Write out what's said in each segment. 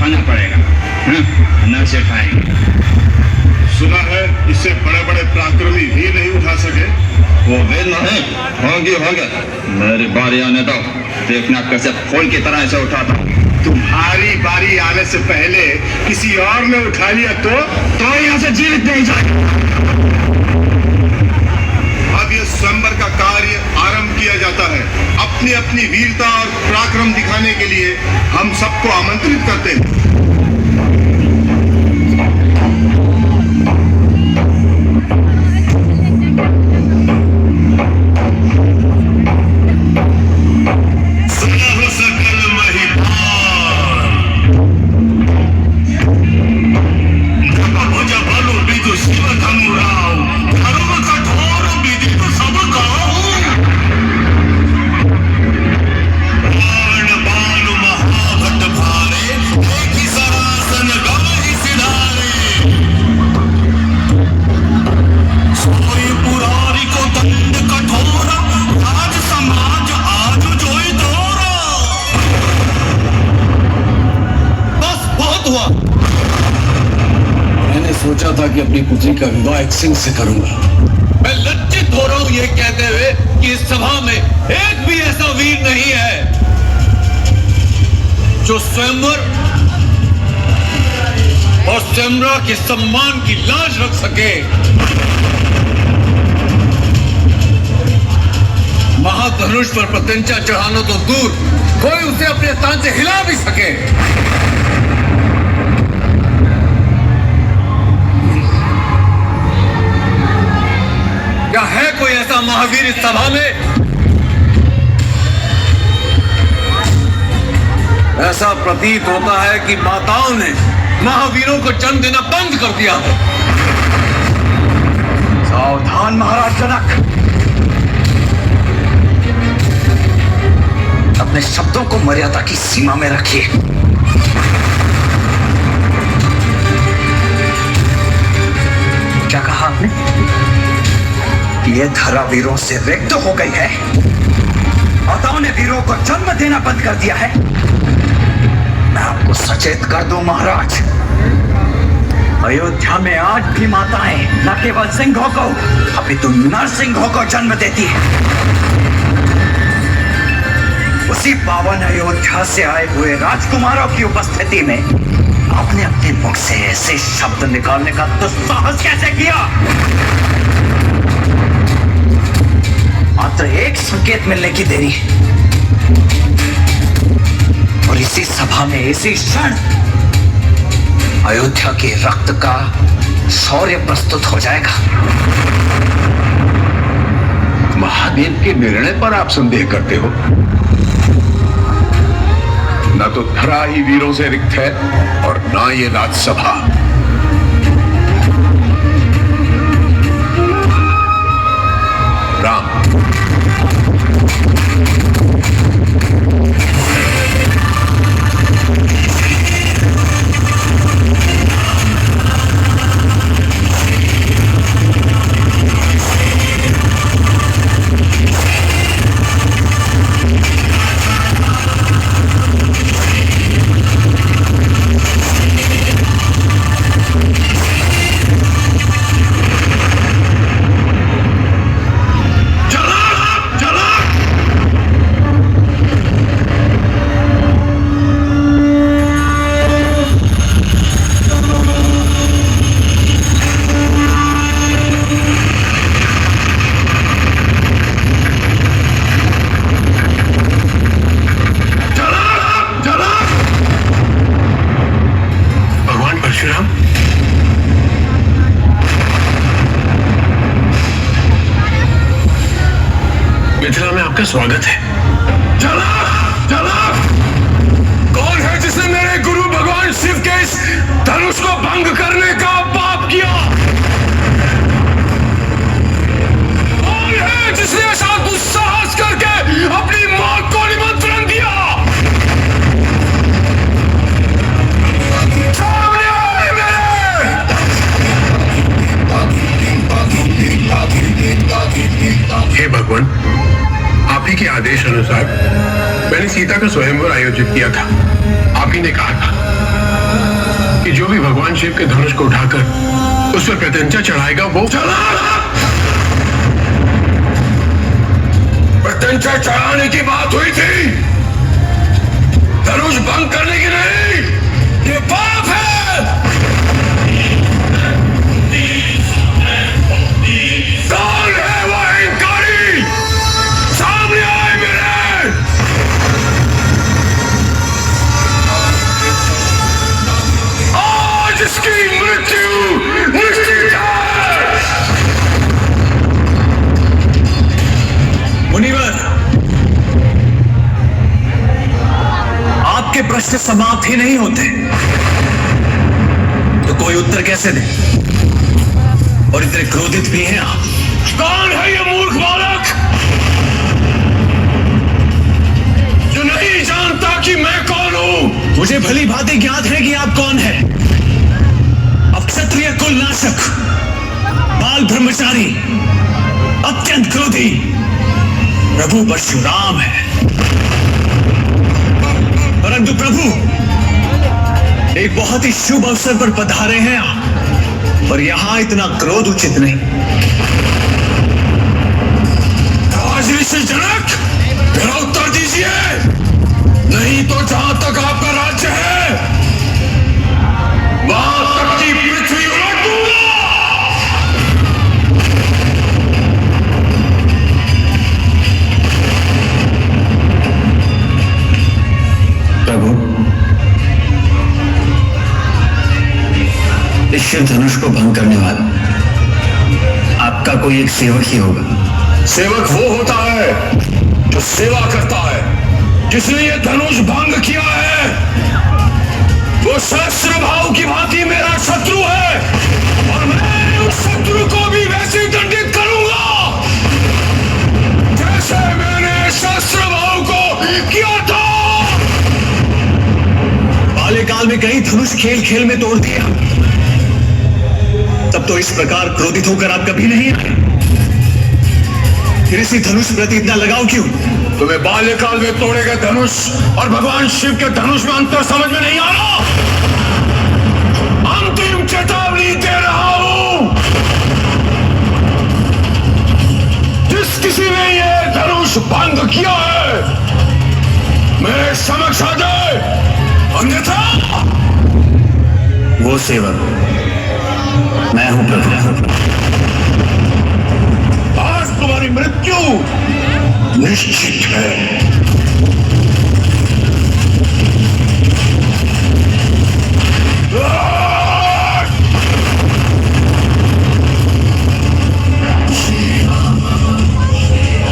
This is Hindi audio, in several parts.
उठाना पड़ेगा। न से उठाएंगे। सुना है इससे बड़े बड़े पराक्रमी वीर नहीं उठा सके। वो वीर नहीं होंगे। मेरी बारी आने दो, देखना कैसे फूल की तरह से उठाता हूँ। तुम्हारी बारी आने से पहले किसी और ने उठा लिया तो यहाँ से जीवित नहीं जाएगा। अब ये स्वयंवर का कार्य आरंभ किया जाता है। अपनी अपनी वीरता और पराक्रम दिखाने के लिए हम सबको आमंत्रित करते हैं। सोचा था कि अपनी पुत्री का विवाह एक सिंह से करूंगा। मैं लज्जित हो रहा हूं ये कहते हुए कि इस सभा में एक भी ऐसा वीर नहीं है जो स्वयंवर और स्वयंवरा के सम्मान की लाज रख सके। महाधनुष पर प्रत्यंचा चढ़ाना तो दूर, कोई उसे अपने स्थान से हिला भी सके। क्या है कोई ऐसा महावीर इस सभा में? ऐसा प्रतीत होता है कि माताओं ने महावीरों को जन्म देना बंद कर दिया है। सावधान महाराज जनक, अपने शब्दों को मर्यादा की सीमा में रखिए। क्या कहा आपने? ये धरा वीरों से रिक्त हो गई है। माताओं ने वीरों को जन्म देना बंद कर दिया है। मैं आपको सचेत कर दूं महाराज, अयोध्या में आज भी माताएं न केवल सिंहों को अपितु नरसिंहों को जन्म देती है। उसी पावन अयोध्या से आए हुए राजकुमारों की उपस्थिति में आपने अपने मुख से ऐसे शब्द निकालने का दुस्साहस कैसे किया? मात्र एक संकेत मिलने की देरी और इसी सभा में इसी क्षण अयोध्या के रक्त का शौर्य प्रस्तुत हो जाएगा। महादेव के निर्णय पर आप संदेह करते हो? न तो धरा ही वीरों से रिक्त है और न ये राजसभा। राम, आपका स्वागत है। कौन है जिसने मेरे गुरु भगवान शिव के इस धनुष को भंग करने का पाप किया? कौन है जिसने ऐसा दुस्साहस करके अपनी मौत को निमंत्रण दिया? सामने आए मेरे! हे भगवान, आप ही के आदेश अनुसार मैंने सीता का स्वयंवर आयोजित किया था। आप ही ने कहा था कि जो भी भगवान शिव के धनुष को उठाकर उस पर प्रत्यंचा चढ़ाएगा वो प्रत्यंचा चढ़ाने की बात हुई थी, धनुष भंग करने की नहीं। ये पाप है। कौन है वो अहंकारी? सामने आए मेरे। आज इसकी मृत्यु निश्चित है। मुनिवर, आपके प्रश्न समाप्त ही नहीं होते तो कोई उत्तर कैसे दे? और इतने क्रोधित भी हैं आप। कौन है ये मूर्ख बालक जो नहीं जानता कि मैं कौन हूं? मुझे भली भांति ज्ञात है कि आप कौन हैं। अब क्षत्रिय कुल नाशक, बाल ब्रह्मचारी, अत्यंत क्रोधी प्रभु परशुराम है। परंतु प्रभु, एक बहुत ही शुभ अवसर पर पधारे हैं आप, और यहां इतना क्रोध उचित नहीं। ऋषि जनक, मेरा उत्तर दीजिए, नहीं तो जहां तक आपका राज्य है वहां तक की पृथ्वी उलट दूंगा। प्रभु, इस शिव धनुष को भंग करने वाला आपका कोई एक सेवक ही होगा। सेवक वो होता है जो सेवा करता है। जिसने ये धनुष भंग किया है वो सहस्त्र भाव की भांति मेरा शत्रु है, और मैं उस शत्रु को भी वैसे ही दंडित करूंगा जैसे मैंने सहस्त्र भाव को किया था। बाल्यकाल में कई धनुष खेल खेल में तोड़ दिया, तब तो इस प्रकार क्रोधित होकर आप कभी नहीं आए। फिर इसी धनुष प्रति इतना लगाव क्यों? तुम्हें बाल्यकाल में तोड़े गए धनुष और भगवान शिव के धनुष में अंतर समझ में नहीं आ रहा। अंतिम चेतावनी दे रहा हूं, जिस किसी ने ये धनुष भंग किया है मेरे समक्ष आ जाए, अन्यथा वो सेवक मैं हूं प्रभु। आज तुम्हारी मृत्यु निश्चित है।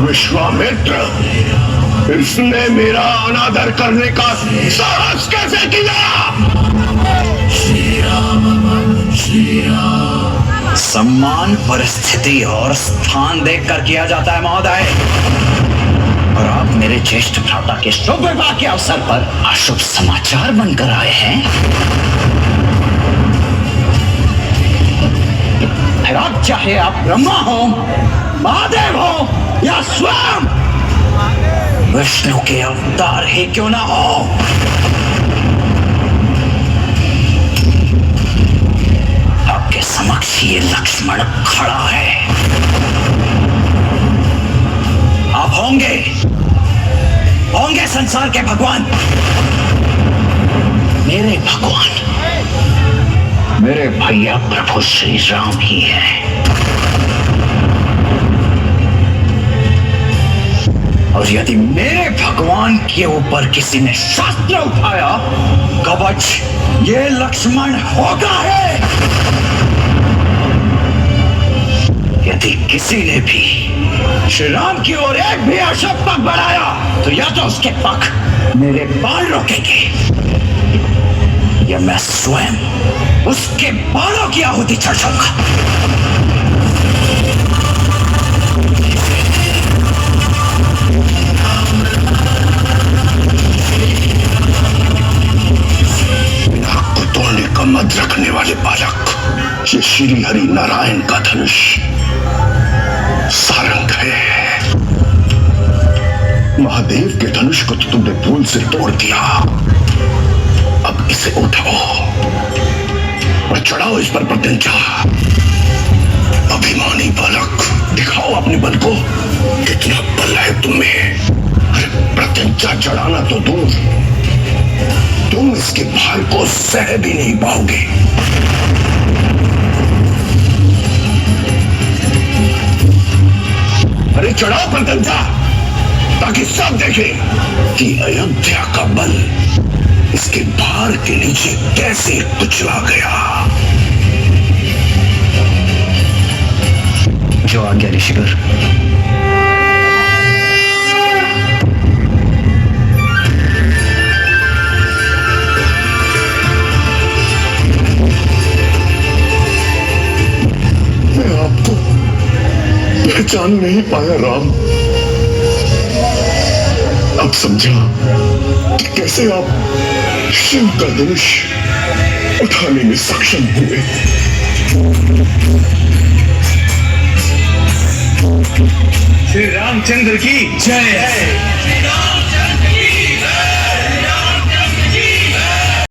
विश्वामित्र, इसने मेरा अनादर करने का साहस कैसे किया? सम्मान परिस्थिति और स्थान देखकर किया जाता है महोदय, और आप मेरे ज्येष्ठ भ्राता के शुभ विवाह के अवसर पर अशुभ समाचार बनकर आए हैं। फिर आप चाहे आप ब्रह्मा हो, महादेव हो या स्वयं विष्णु के अवतार ही क्यों ना हो, आपके समक्ष ये लक्ष्मण खड़ा है। आप होंगे संसार के भगवान, मेरे भगवान, मेरे भैया प्रभु श्री राम ही है। और यदि मेरे भगवान के ऊपर किसी ने शास्त्र उठाया, कवच ये लक्ष्मण होगा है। यदि किसी ने भी श्री राम की ओर एक भी अशुभ पग बढ़ाया तो या तो उसके पग मेरे बाल रोकेंगे या मैं स्वयं उसके बालों की आहुति चढ़ाऊंगा। तोड़ने का मत रखने वाले बालक, ये श्री हरि नारायण का धनुष सारंग है। महादेव के धनुष को तो तुमने भूल से तोड़ दिया, अब इसे उठाओ चढ़ाओ इस पर प्रत्यंचा। अभिमानी बालक, दिखाओ अपने बल को, कितना बल है तुम में। अरे प्रत्यंचा चढ़ाना तो दूर, तुम इसके भार को सह भी नहीं पाओगे। अरे चढ़ाओ प्रत्यंचा, ताकि सब देखें कि अयोध्या का बल इसके भार के नीचे कैसे कुचला गया। जो आज्ञा ऋषिवर। मैं आपको पहचान नहीं पाया राम। अब समझा कि कैसे आप शिव का धनुष उठाने में सक्षम हुए। श्री रामचंद्र की जय।